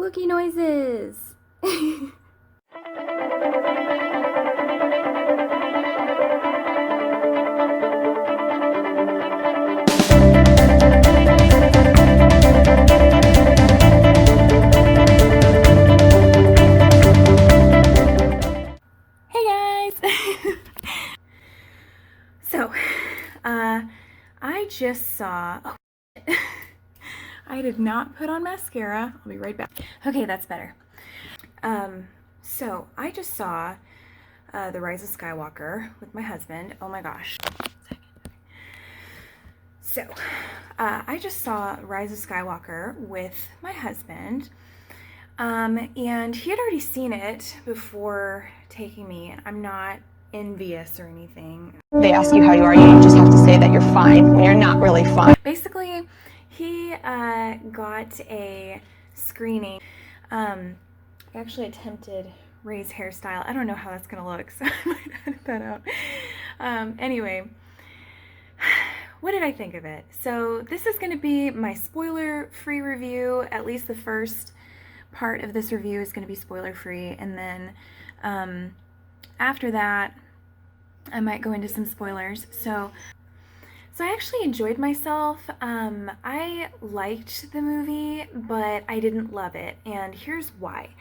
Wookie noises! Hey guys! So, I just saw... Oh, I did not put on mascara. I'll be right back. Okay, that's better. So I just saw The Rise of Skywalker with my husband. Oh my gosh. So, I just saw Rise of Skywalker with my husband, and he had already seen it before taking me. I'm not envious or anything. They ask you how you are, you just have to say that you're fine when you're not really fine. Basically, he got a screening. I actually attempted Ray's hairstyle. I don't know how that's gonna look, so I might edit that out. Anyway, what did I think of it? So this is gonna be my spoiler-free review. At least the first part of this review is gonna be spoiler-free, and then after that, I might go into some spoilers. So I actually enjoyed myself. I liked the movie, but I didn't love it, and here's why.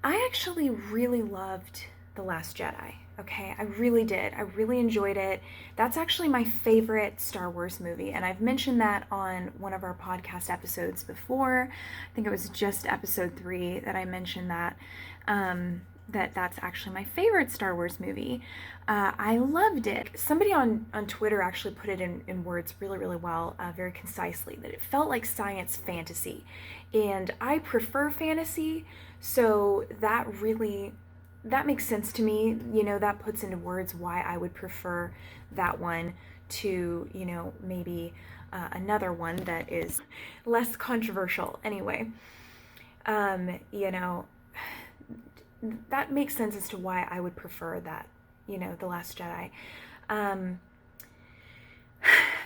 I actually really loved The Last Jedi, okay? I really did. I really enjoyed it. That's actually my favorite Star Wars movie, and I've mentioned that on one of our podcast episodes before. I think it was just episode 3 that I mentioned that. That's actually my favorite Star Wars movie. I loved it. Somebody on Twitter actually put it in words really, really well, very concisely, that it felt like science fantasy. And I prefer fantasy, so that makes sense to me. You know, that puts into words why I would prefer that one to, you know, maybe another one that is less controversial. Anyway, you know, that makes sense as to why I would prefer that, you know, The Last Jedi.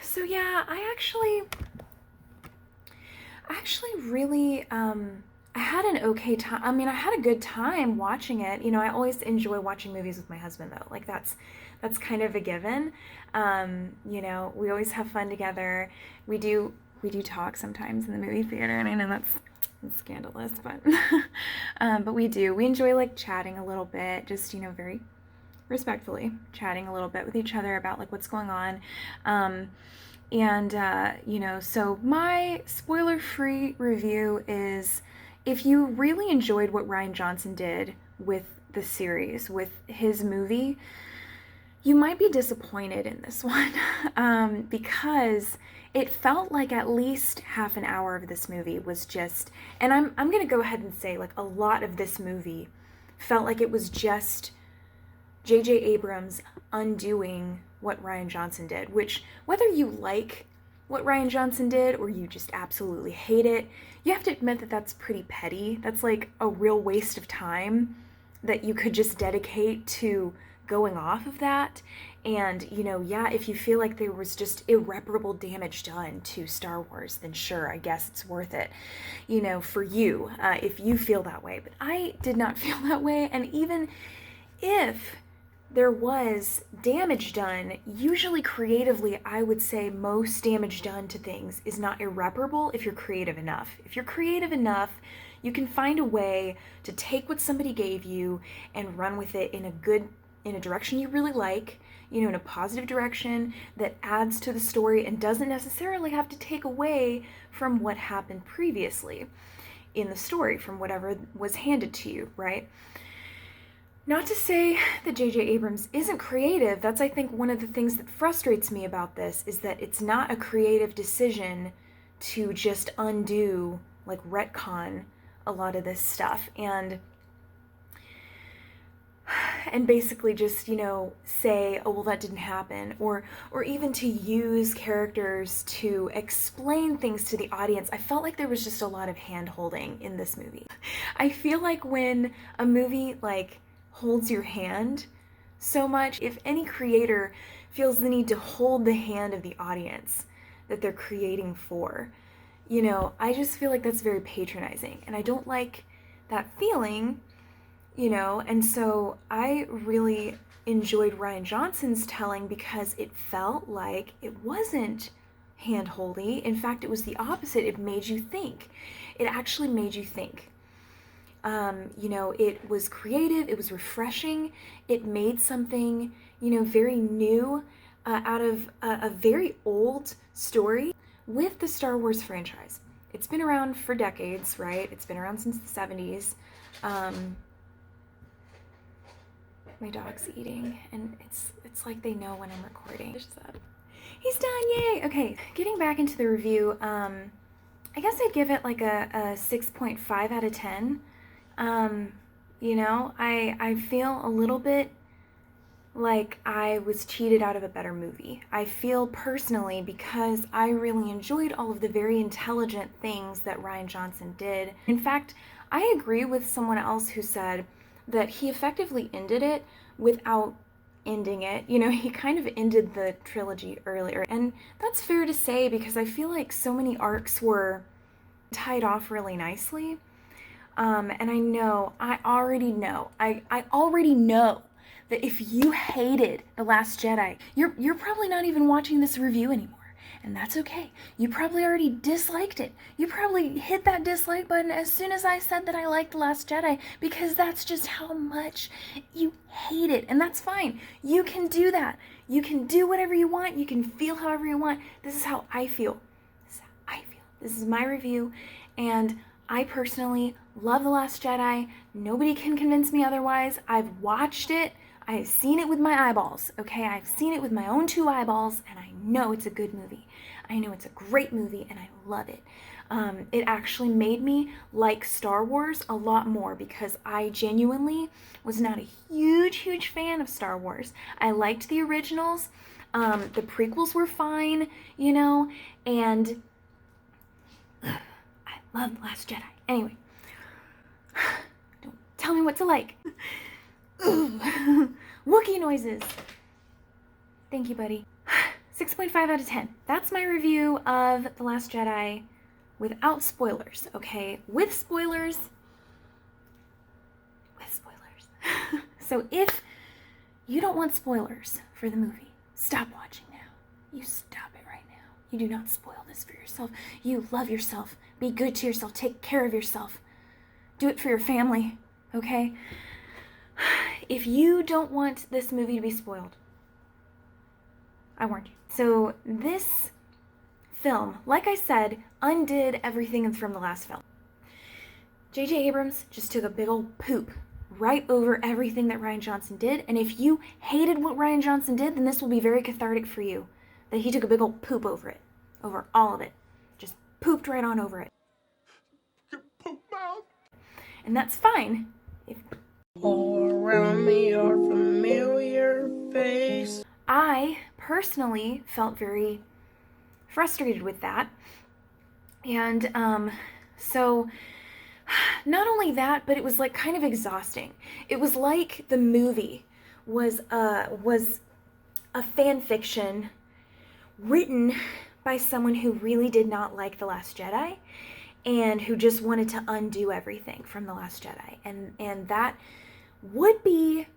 So yeah, I actually really, I had an okay time. I mean, I had a good time watching it. You know, I always enjoy watching movies with my husband, though. Like, that's kind of a given. You know, we always have fun together. We do talk sometimes in the movie theater, and I know that's scandalous, but we enjoy like chatting a little bit, just, you know, very respectfully chatting a little bit with each other about like what's going on. You know, so my spoiler-free review is, if you really enjoyed what Rian Johnson did with the series, with his movie, you might be disappointed in this one, because it felt like at least half an hour of this movie was just, and I'm gonna go ahead and say, like, a lot of this movie felt like it was just J.J. Abrams undoing what Rian Johnson did, which, whether you like what Rian Johnson did or you just absolutely hate it, you have to admit that that's pretty petty. That's like a real waste of time that you could just dedicate to going off of that. And, you know, yeah, if you feel like there was just irreparable damage done to Star Wars, then sure, I guess it's worth it, you know, for you, if you feel that way. But I did not feel that way, and even if there was damage done, usually creatively, I would say most damage done to things is not irreparable if you're creative enough. If you're creative enough, you can find a way to take what somebody gave you and run with it in a direction you really like, you know, in a positive direction that adds to the story and doesn't necessarily have to take away from what happened previously in the story, from whatever was handed to you, right? Not to say that J.J. Abrams isn't creative. That's, I think, one of the things that frustrates me about this, is that it's not a creative decision to just undo, like, retcon a lot of this stuff and basically just, you know, say, oh, well, that didn't happen, or even to use characters to explain things to the audience. I felt like there was just a lot of hand-holding in this movie. I feel like when a movie, like, holds your hand so much, if any creator feels the need to hold the hand of the audience that they're creating for, you know, I just feel like that's very patronizing, and I don't like that feeling, you know, and so I really enjoyed Rian Johnson's telling because it felt like it wasn't hand-holdy. In fact, it was the opposite. It made you think. It actually made you think. You know, it was creative, it was refreshing, it made something, you know, very new out of a very old story with the Star Wars franchise. It's been around for decades, right? It's been around since the 70s. My dog's eating, and it's like they know when I'm recording. He's done, yay! Okay, getting back into the review, I guess I'd give it like a 6.5 out of 10. You know, I feel a little bit like I was cheated out of a better movie. I feel personally, because I really enjoyed all of the very intelligent things that Rian Johnson did. In fact, I agree with someone else who said that he effectively ended it without ending it. You know, he kind of ended the trilogy earlier. And that's fair to say because I feel like so many arcs were tied off really nicely. And I already know that if you hated The Last Jedi, you're probably not even watching this review anymore. And that's okay. You probably already disliked it. You probably hit that dislike button as soon as I said that I liked The Last Jedi, because that's just how much you hate it. And that's fine. You can do that. You can do whatever you want. You can feel however you want. This is how I feel. This is how I feel. This is my review. And I personally love The Last Jedi. Nobody can convince me otherwise. I've watched it. I've seen it with my eyeballs, okay? I've seen it with my own 2 eyeballs, and I know it's a good movie. I know it's a great movie, and I love it. It actually made me like Star Wars a lot more because I genuinely was not a huge fan of Star Wars. I liked the originals. The prequels were fine, you know, and I love The Last Jedi. Anyway, don't tell me what to like. Ooh, Wookiee noises. Thank you, buddy. 6.5 out of 10. That's my review of The Last Jedi without spoilers, okay? With spoilers. So if you don't want spoilers for the movie, stop watching now. You stop it right now. You do not spoil this for yourself. You love yourself. Be good to yourself. Take care of yourself. Do it for your family, okay? If you don't want this movie to be spoiled, I warned you. So this film, like I said, undid everything from the last film. J.J. Abrams just took a big old poop right over everything that Rian Johnson did, and if you hated what Rian Johnson did, then this will be very cathartic for you, that he took a big old poop over it, over all of it. Just pooped right on over it. Poop mouth. And that's fine. All around me are familiar faces. I personally felt very frustrated with that. And so not only that, but it was like kind of exhausting. It was like the movie was a fan fiction written by someone who really did not like The Last Jedi and who just wanted to undo everything from The Last Jedi. And that would be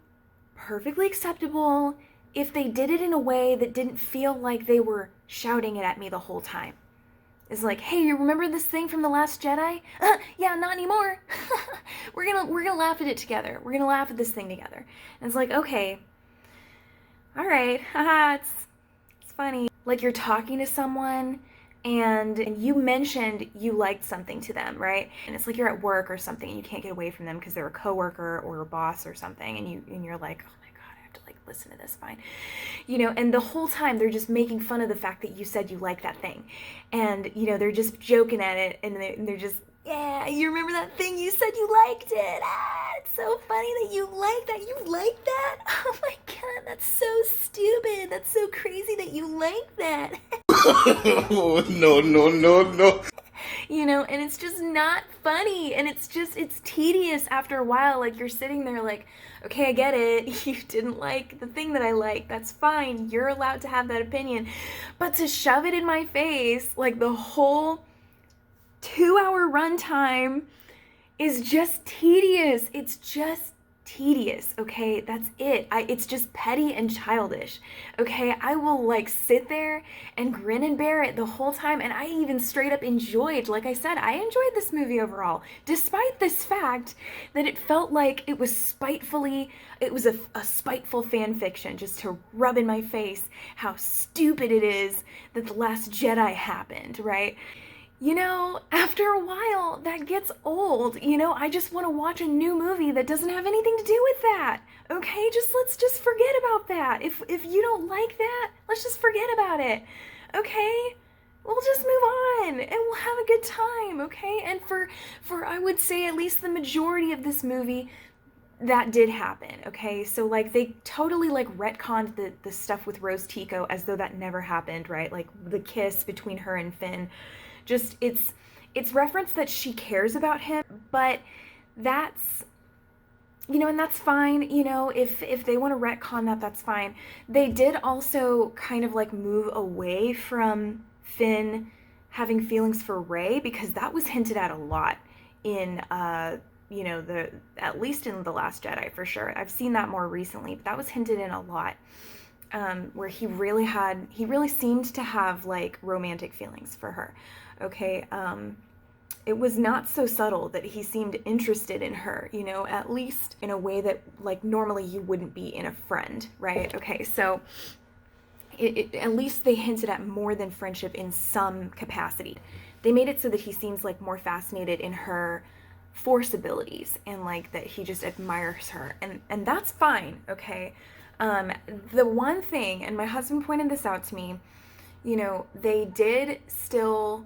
perfectly acceptable if they did it in a way that didn't feel like they were shouting it at me the whole time. It's like, hey, you remember this thing from The Last Jedi? Yeah, not anymore. we're gonna laugh at it together. We're gonna laugh at this thing together. And it's like, okay, all right, haha, it's funny. Like you're talking to someone and you mentioned you liked something to them, right? And it's like you're at work or something and you can't get away from them because they're a coworker or a boss or something, and you're like, oh my god, I have to like listen to this, fine. You know, and the whole time they're just making fun of the fact that you said you like that thing. And, you know, they're just joking at it and they're just, yeah, you remember that thing you said you liked it? Ah, it's so funny that you like that. You like that? Oh my god, that's so stupid. That's so crazy that you like that. No. You know, and it's just not funny, and it's tedious after a while. Like, you're sitting there like, okay, I get it, you didn't like the thing that I like, that's fine, you're allowed to have that opinion, but to shove it in my face, like, the whole 2-hour runtime is just tedious. It's just tedious, okay? That's it. It's just petty and childish, okay? I will like sit there and grin and bear it the whole time, and I even straight up enjoyed, like I said, I enjoyed this movie overall, despite this fact that it felt like it was a spiteful fan fiction just to rub in my face how stupid it is that The Last Jedi happened, right? You know, after a while, that gets old. You know, I just want to watch a new movie that doesn't have anything to do with that. Okay, let's just forget about that. If you don't like that, let's just forget about it. Okay? We'll just move on and we'll have a good time, okay? And for I would say at least the majority of this movie, that did happen, okay? So like they totally like retconned the stuff with Rose Tico as though that never happened, right? Like the kiss between her and Finn. Just it's referenced that she cares about him, but that's, you know, and that's fine, you know, if they want to retcon that, that's fine. They did also kind of like move away from Finn having feelings for Rey, because that was hinted at a lot in you know, at least in The Last Jedi for sure. I've seen that more recently, but that was hinted in a lot. Where he really seemed to have like romantic feelings for her. Okay, it was not so subtle that he seemed interested in her, you know, at least in a way that like normally you wouldn't be in a friend, right? Okay, so at least they hinted at more than friendship in some capacity. They made it so that he seems like more fascinated in her Force abilities and like that he just admires her, and that's fine, okay? The one thing, and my husband pointed this out to me, you know, they did still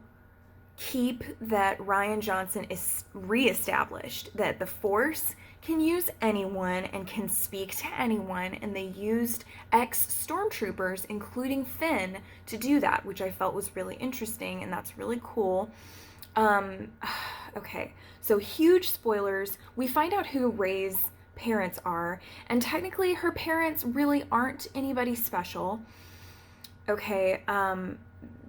keep that Rian Johnson is reestablished, that the Force can use anyone and can speak to anyone, and they used ex-stormtroopers, including Finn, to do that, which I felt was really interesting, and that's really cool. Okay, so huge spoilers. We find out who Rey's parents are, and technically her parents really aren't anybody special, okay,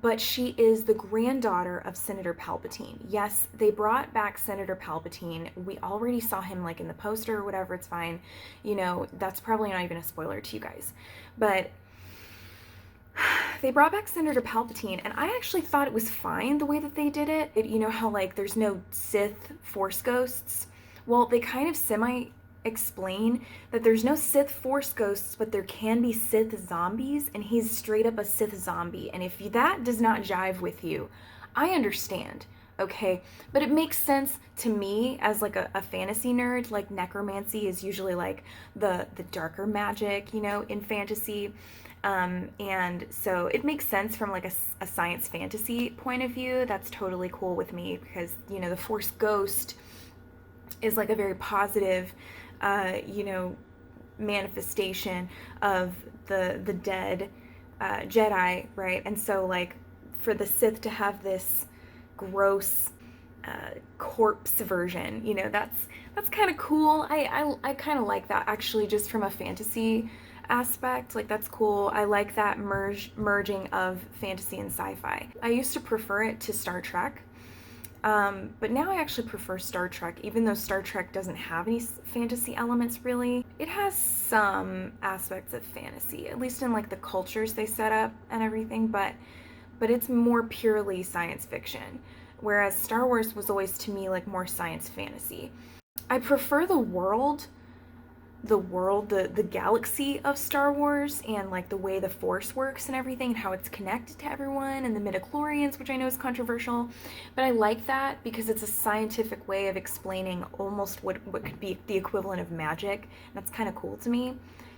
but she is the granddaughter of Senator Palpatine. Yes, they brought back Senator Palpatine. We already saw him like in the poster or whatever, it's fine, you know, that's probably not even a spoiler to you guys, but they brought back Senator Palpatine, and I actually thought it was fine the way that they did it. You know how like there's no Sith Force ghosts? Well, they kind of explain that there's no Sith Force ghosts, but there can be Sith zombies, and he's straight up a Sith zombie. And if that does not jive with you, I understand, okay? But it makes sense to me as like a fantasy nerd. Like necromancy is usually like the darker magic, you know, in fantasy. And so it makes sense from like a science fantasy point of view. That's totally cool with me because, you know, the Force ghost is like a very positive, you know, manifestation of the dead Jedi, right? And so like for the Sith to have this gross corpse version, you know, that's kind of cool. I kind of like that actually, just from a fantasy aspect. Like that's cool. I like that merging of fantasy and sci-fi. I used to prefer it to Star Trek. But now I actually prefer Star Trek, even though Star Trek doesn't have any fantasy elements really. It has some aspects of fantasy, at least in like the cultures they set up and everything, but it's more purely science fiction. Whereas Star Wars was always to me like more science fantasy. I prefer the world, the galaxy of Star Wars, and like the way the Force works and everything, and how it's connected to everyone, and the midichlorians, which I know is controversial, but I like that because it's a scientific way of explaining almost what could be the equivalent of magic. And that's kind of cool to me,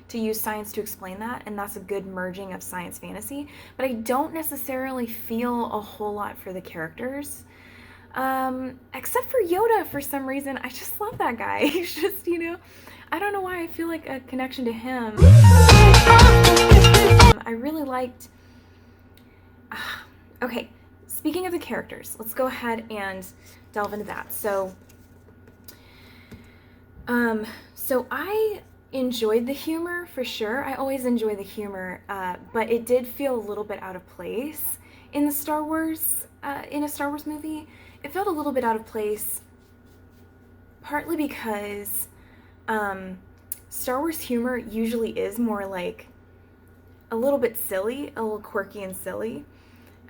to use science to explain that, and that's a good merging of science fantasy. But I don't necessarily feel a whole lot for the characters. Except for Yoda for some reason. I just love that guy. He's just, you know, I don't know why I feel like a connection to him. I really liked... okay, speaking of the characters, let's go ahead and delve into that. So I enjoyed the humor for sure. I always enjoy the humor, but it did feel a little bit out of place in the Star Wars, in a Star Wars movie. it felt a little bit out of place, partly because Star Wars humor usually is more like a little bit silly, a little quirky and silly,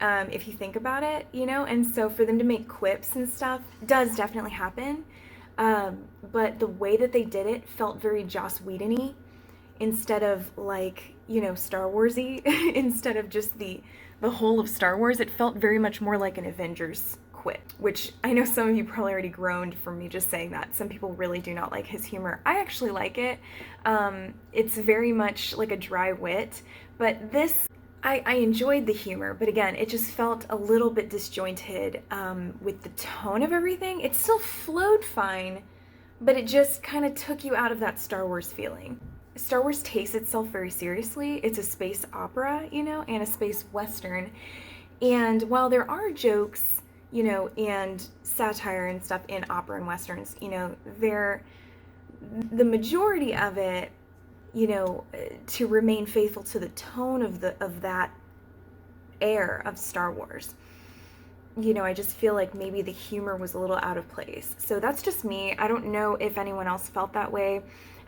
if you think about it, you know? And so for them to make quips and stuff does definitely happen. But the way that they did it felt very Joss Whedon-y instead of like, you know, Star Wars-y. Instead of just the whole of Star Wars, it felt very much more like an Avengers quip, which I know some of you probably already groaned from me just saying that. Some people really do not like his humor. I actually like it. It's very much like a dry wit, but this, I enjoyed the humor, but again, it just felt a little bit disjointed with the tone of everything. It still flowed fine, but it just kind of took you out of that Star Wars feeling. Star Wars takes itself very seriously. It's a space opera, you know, and a space western. And while there are jokes, you know, and satire and stuff in opera and westerns, you know, the majority of it, you know, to remain faithful to the tone of that air of Star Wars. You know, I just feel like maybe the humor was a little out of place. So that's just me. I don't know if anyone else felt that way.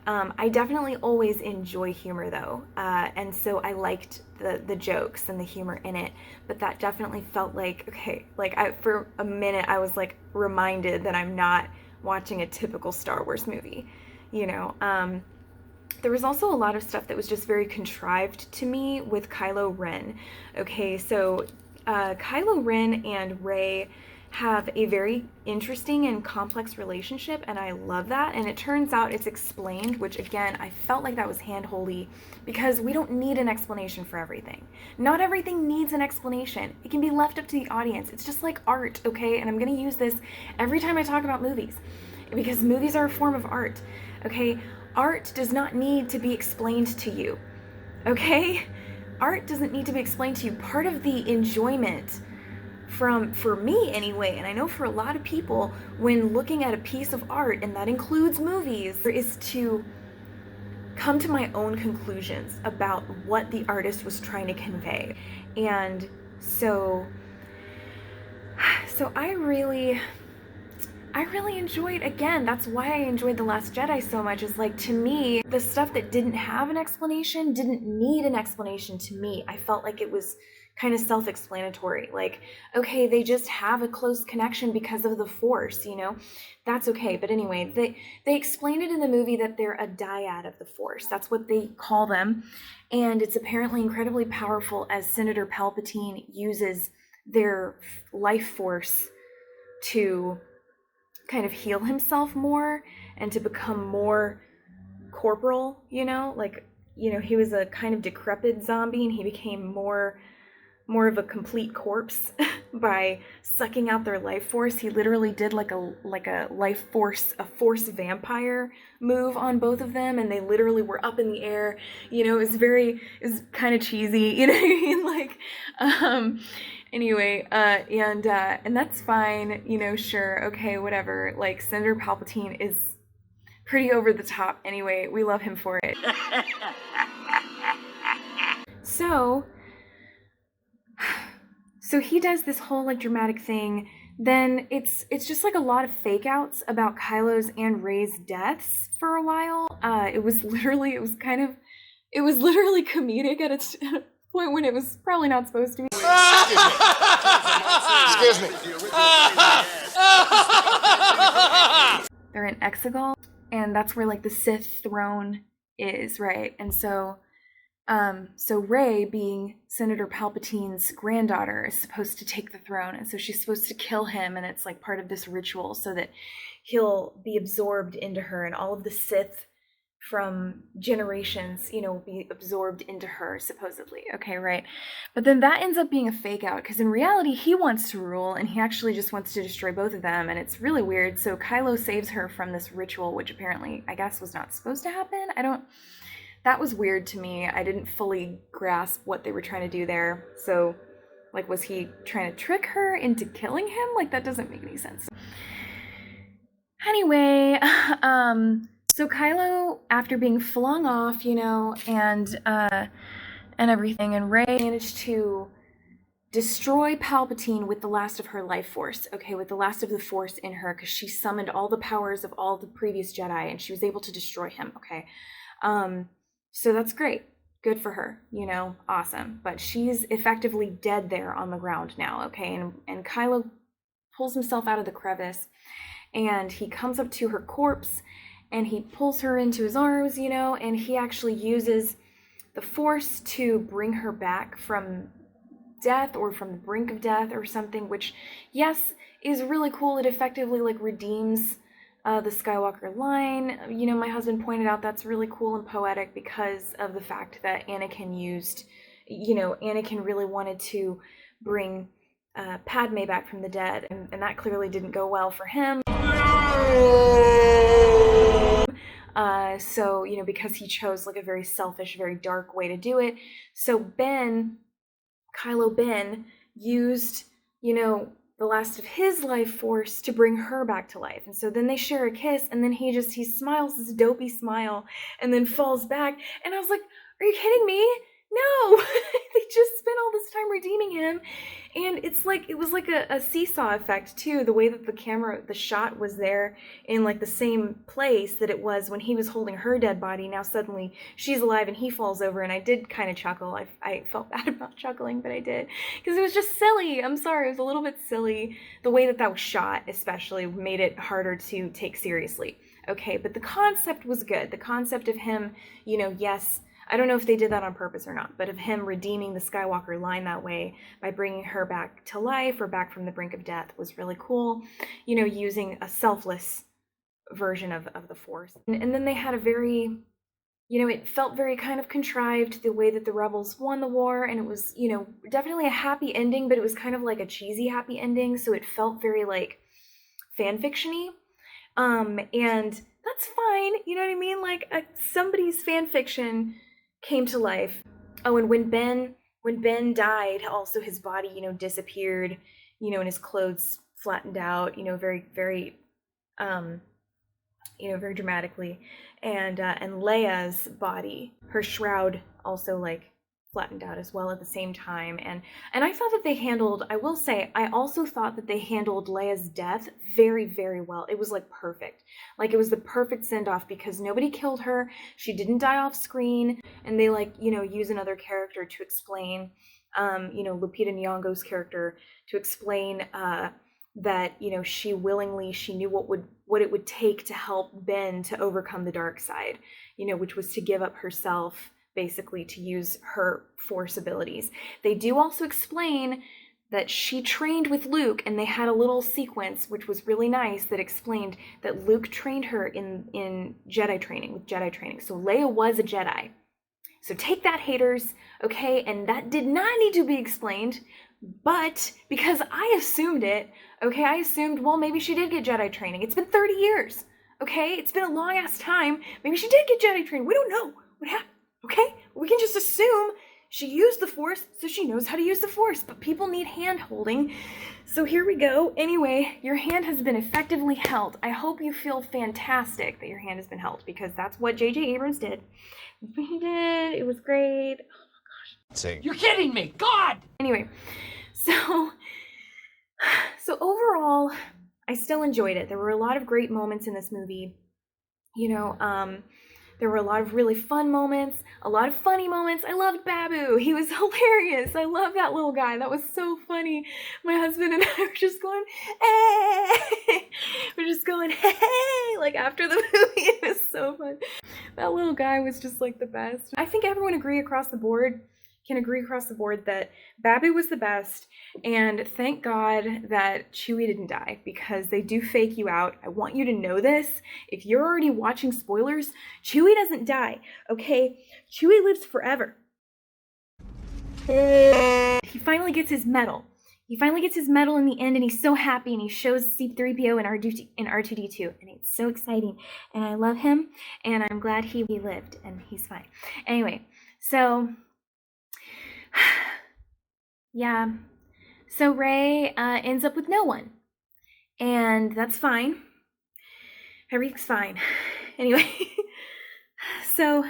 I definitely always enjoy humor though, and so I liked the jokes and the humor in it, but that definitely felt like, okay, like for a minute I was like reminded that I'm not watching a typical Star Wars movie, you know. There was also a lot of stuff that was just very contrived to me with Kylo Ren. Okay, so Kylo Ren and Rey have a very interesting and complex relationship, and I love that. And it turns out it's explained, which again, I felt like that was hand-holdy because we don't need an explanation for everything. Not everything needs an explanation. It can be left up to the audience. It's just like art, okay? And I'm gonna use this every time I talk about movies because movies are a form of art, okay? Art does not need to be explained to you, okay? Art doesn't need to be explained to you. Part of the enjoyment for me anyway, and I know for a lot of people, when looking at a piece of art, and that includes movies, is to come to my own conclusions about what the artist was trying to convey. And so I really enjoyed, again, that's why I enjoyed The Last Jedi so much, is like, to me, the stuff that didn't have an explanation didn't need an explanation to me. I felt like it was kind of self-explanatory. Like, okay, they just have a close connection because of the Force, you know? That's okay. But anyway, they explained it in the movie that they're a dyad of the Force. That's what they call them. And it's apparently incredibly powerful as Senator Palpatine uses their life force to kind of heal himself more and to become more corporal, you know? Like, you know, he was a kind of decrepit zombie and he became more of a complete corpse by sucking out their life force. He literally did like a life force, a force vampire move on both of them, and they literally were up in the air. You know, it was kind of cheesy, you know what I mean? Like, anyway, and that's fine, you know, sure, okay, whatever. Like, Senator Palpatine is pretty over the top anyway. We love him for it. So he does this whole like dramatic thing. Then it's just like a lot of fake outs about Kylo's and Rey's deaths for a while. It was literally comedic at a point when it was probably not supposed to be. Excuse me. They're in Exegol, and that's where like the Sith throne is, right? And so Rey, being Senator Palpatine's granddaughter, is supposed to take the throne, and so she's supposed to kill him, and it's like part of this ritual so that he'll be absorbed into her, and all of the Sith from generations, you know, will be absorbed into her, supposedly. Okay, right? But then that ends up being a fake out, because in reality, he wants to rule, and he actually just wants to destroy both of them, and it's really weird. So Kylo saves her from this ritual, which apparently, I guess, was not supposed to happen. That was weird to me. I didn't fully grasp what they were trying to do there. So, like, was he trying to trick her into killing him? Like, that doesn't make any sense. Anyway, so Kylo, after being flung off, you know, and everything, and Rey managed to destroy Palpatine with the last of her life force, okay, with the last of the force in her, because she summoned all the powers of all the previous Jedi and she was able to destroy him, okay? So that's great. Good for her, you know, awesome. But she's effectively dead there on the ground now, okay? And Kylo pulls himself out of the crevice and he comes up to her corpse and he pulls her into his arms, you know, and he actually uses the force to bring her back from death or from the brink of death or something, which, yes, is really cool. It effectively like redeems the Skywalker line. You know, my husband pointed out that's really cool and poetic because of the fact that Anakin used, you know, Anakin really wanted to bring Padme back from the dead, and that clearly didn't go well for him. So, you know, because he chose like a very selfish, very dark way to do it. So Kylo Ben used, you know, the last of his life force to bring her back to life. And so then they share a kiss, and then he smiles this dopey smile and then falls back. And I was like, are you kidding me? No, they just spent all this time redeeming him. And it's like, it was like a seesaw effect too, the way that the shot was there in like the same place that it was when he was holding her dead body. Now suddenly she's alive and he falls over, and I did kind of chuckle. I felt bad about chuckling, but I did, because it was just silly. I'm sorry, it was a little bit silly. The way that was shot especially made it harder to take seriously. Okay, but the concept was good. The concept of him, you know, yes, I don't know if they did that on purpose or not, but of him redeeming the Skywalker line that way by bringing her back to life or back from the brink of death was really cool, you know, using a selfless version of the Force. And then they had a very, you know, it felt very kind of contrived the way that the rebels won the war, and it was, you know, definitely a happy ending, but it was kind of like a cheesy happy ending, so it felt very like fan fiction-y. And that's fine, you know what I mean? Like somebody's fan fiction came to life. Oh, and when Ben died, also his body, you know, disappeared, you know, and his clothes flattened out, you know, very, very, you know, very dramatically. And Leia's body, her shroud also like flattened out as well at the same time. And I thought that they handled, I will say, I also thought that they handled Leia's death very, very well. It was like perfect. Like it was the perfect send-off because nobody killed her. She didn't die off screen. And they like, you know, use another character to explain, you know, Lupita Nyong'o's character to explain that, you know, she knew what it would take to help Ben to overcome the dark side, you know, which was to give up herself, basically to use her Force abilities. They do also explain that she trained with Luke, and they had a little sequence which was really nice that explained that Luke trained her in Jedi training, with Jedi training. So Leia was a Jedi. So take that, haters, okay? And that did not need to be explained, but because I assumed it, okay, I assumed, well, maybe she did get Jedi training. It's been 30 years, okay? It's been a long ass time. Maybe she did get Jedi training. We don't know what happened. Okay? We can just assume she used the Force, so she knows how to use the Force, but people need hand holding. So here we go. Anyway, your hand has been effectively held. I hope you feel fantastic that your hand has been held, because that's what J.J. Abrams did. He did. It was great. Oh my gosh. You're kidding me! God! Anyway, so overall, I still enjoyed it. There were a lot of great moments in this movie. You know, there were a lot of really fun moments, a lot of funny moments. I loved Babu. He was hilarious. I love that little guy. That was so funny. My husband and I were just going, hey! We're just going, hey! Like after the movie. It was so fun. That little guy was just like the best. I think everyone can agree across the board that Babu was the best, and thank God that Chewie didn't die, because they do fake you out. I want you to know this. If you're already watching spoilers, Chewie doesn't die, okay? Chewie lives forever. He finally gets his medal. He finally gets his medal in the end, and he's so happy, and he shows C-3PO and R2-D2, and it's so exciting, and I love him, and I'm glad he lived, and he's fine. Anyway, so yeah, so Rey ends up with no one, and that's fine. Everything's fine. Anyway, so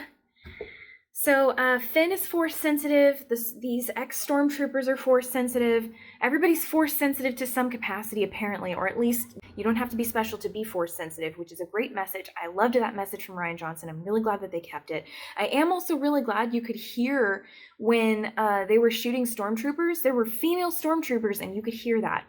So Finn is force sensitive. These ex-stormtroopers are force sensitive. Everybody's force sensitive to some capacity, apparently, or at least you don't have to be special to be force sensitive, which is a great message. I loved that message from Rian Johnson. I'm really glad that they kept it. I am also really glad you could hear when they were shooting stormtroopers. There were female stormtroopers, and you could hear that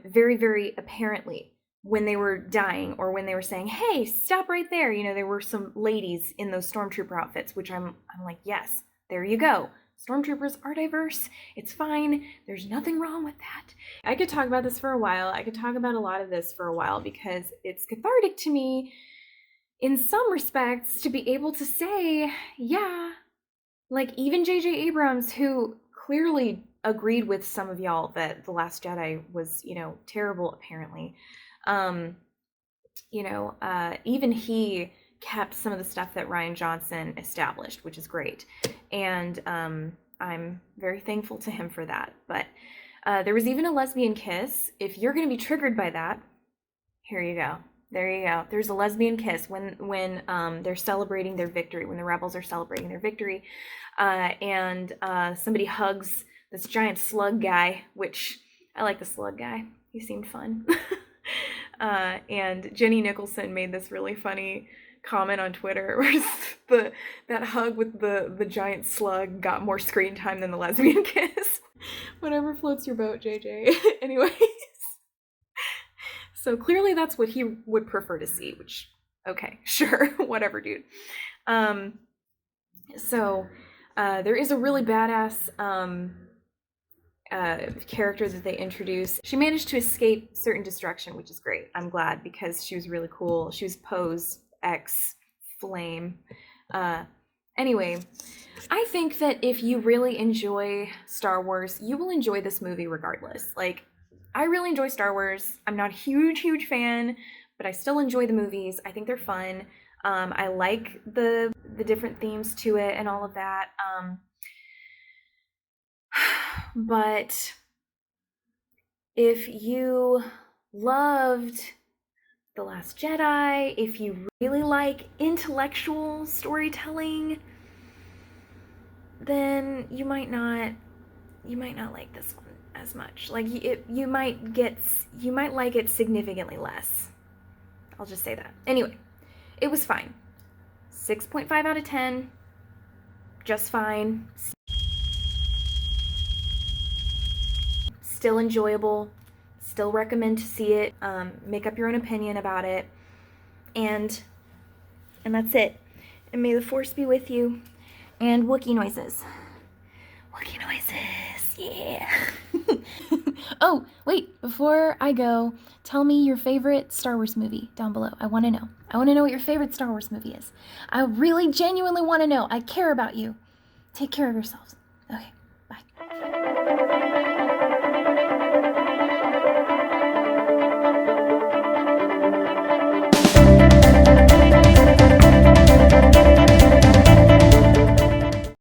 very, very apparently when they were dying, or when they were saying, hey, stop right there. You know, there were some ladies in those stormtrooper outfits, which I'm like, yes, there you go. Stormtroopers are diverse. It's fine. There's nothing wrong with that. I could talk about this for a while. I could talk about a lot of this for a while because it's cathartic to me in some respects to be able to say, yeah, like even J.J. Abrams, who clearly agreed with some of y'all that The Last Jedi was, you know, terrible apparently. Even he kept some of the stuff that Rian Johnson established, which is great. And I'm very thankful to him for that. But there was even a lesbian kiss. If you're going to be triggered by that, here you go. There you go. There's a lesbian kiss when they're celebrating their victory, when the rebels are celebrating their victory. And somebody hugs this giant slug guy, which I like the slug guy. He seemed fun. And Jenny Nicholson made this really funny comment on Twitter where that hug with the giant slug got more screen time than the lesbian kiss. Whatever floats your boat, JJ. Anyways. So clearly that's what he would prefer to see, which, okay, sure, whatever, dude. So there is a really badass character that they introduce. She managed to escape certain destruction, which is great. I'm glad, because she was really cool. She was Poe's ex-flame. Anyway, I think that if you really enjoy Star Wars, you will enjoy this movie regardless. Like, I really enjoy Star Wars. I'm not a huge fan, but I still enjoy the movies. I think they're fun. I like the different themes to it and all of that. But if you loved The Last Jedi, if you really like intellectual storytelling, then you might not like this one as much. Like you might like it significantly less. I'll just say that. Anyway, it was fine. 6.5 out of 10. Just fine. Still enjoyable. Still recommend to see it. Make up your own opinion about it. And that's it. And may the Force be with you. And Wookiee noises. Wookiee noises. Yeah. Oh, wait. Before I go, tell me your favorite Star Wars movie down below. I want to know. I want to know what your favorite Star Wars movie is. I really genuinely want to know. I care about you. Take care of yourselves. Okay. Bye.